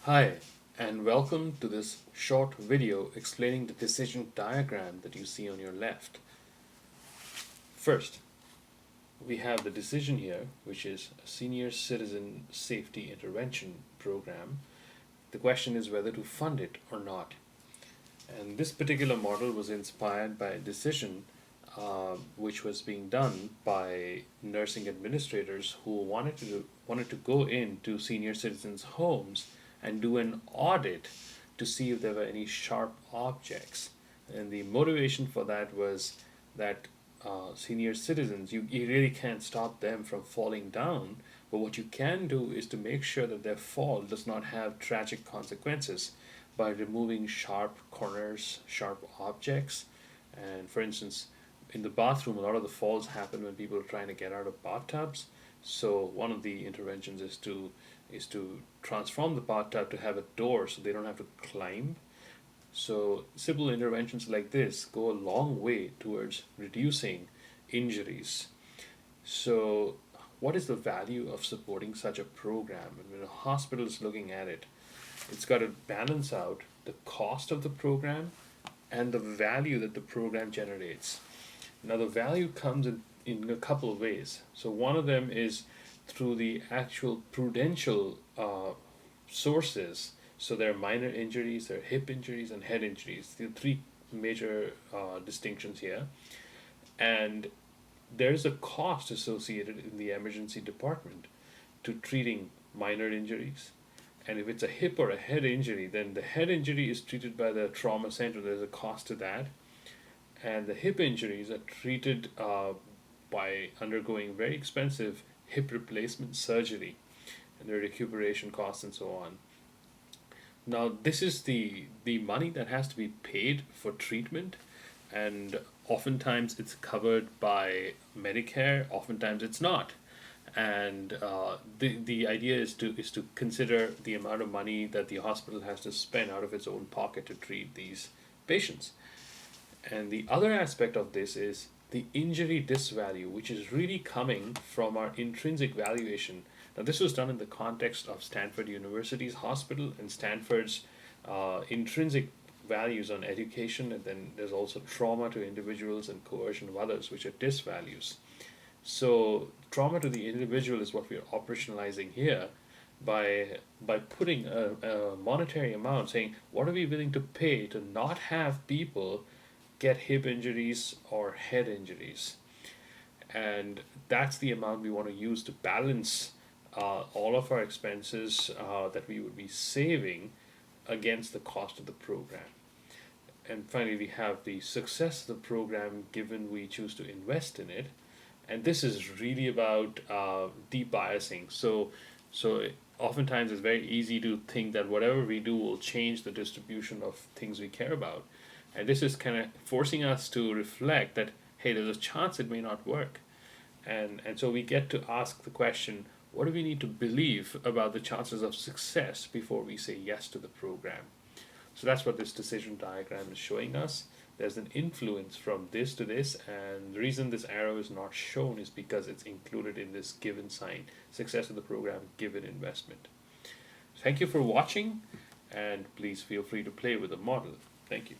Hi, and welcome to this short video explaining the decision diagram that you see on your left. First, we have the decision here, which is a senior citizen safety intervention program. The question is whether to fund it or not. And this particular model was inspired by a decision which was being done by nursing administrators who wanted to go into senior citizens' homes and do an audit to see if there were any sharp objects. And the motivation for that was that senior citizens, you really can't stop them from falling down, but what you can do is to make sure that their fall does not have tragic consequences by removing sharp corners, sharp objects. And for instance, in the bathroom, a lot of the falls happen when people are trying to get out of bathtubs. So one of the interventions is to transform the bathtub to have a door so they don't have to climb. So simple interventions like this go a long way towards reducing injuries. So what is the value of supporting such a program? And when a hospital is looking at it, it's got to balance out the cost of the program and the value that the program generates. Now, the value comes in a couple of ways. So, one of them is through the actual prudential sources. So, there are minor injuries, there are hip injuries, and head injuries. The three major distinctions here. And there's a cost associated in the emergency department to treating minor injuries. And if it's a hip or a head injury, then the head injury is treated by the trauma center. There's a cost to that. And the hip injuries are treated by undergoing very expensive hip replacement surgery and their recuperation costs and so on. Now, this is the money that has to be paid for treatment, and oftentimes it's covered by Medicare, oftentimes it's not. And the idea is to consider the amount of money that the hospital has to spend out of its own pocket to treat these patients. And the other aspect of this is the injury disvalue, which is really coming from our intrinsic valuation. Now, this was done in the context of Stanford University's hospital and Stanford's intrinsic values on education, and then there's also trauma to individuals and coercion of others, which are disvalues. So, trauma to the individual is what we are operationalizing here by putting a monetary amount, saying what are we willing to pay to not have people get hip injuries or head injuries. And that's the amount we want to use to balance all of our expenses that we would be saving against the cost of the program. And finally, we have the success of the program given we choose to invest in it. And this is really about debiasing. So oftentimes it's very easy to think that whatever we do will change the distribution of things we care about. And this is kind of forcing us to reflect that, hey, there's a chance it may not work. And so we get to ask the question, what do we need to believe about the chances of success before we say yes to the program? So that's what this decision diagram is showing us. There's an influence from this to this, and the reason this arrow is not shown is because it's included in this given sign, success of the program, given investment. Thank you for watching, and please feel free to play with the model. Thank you.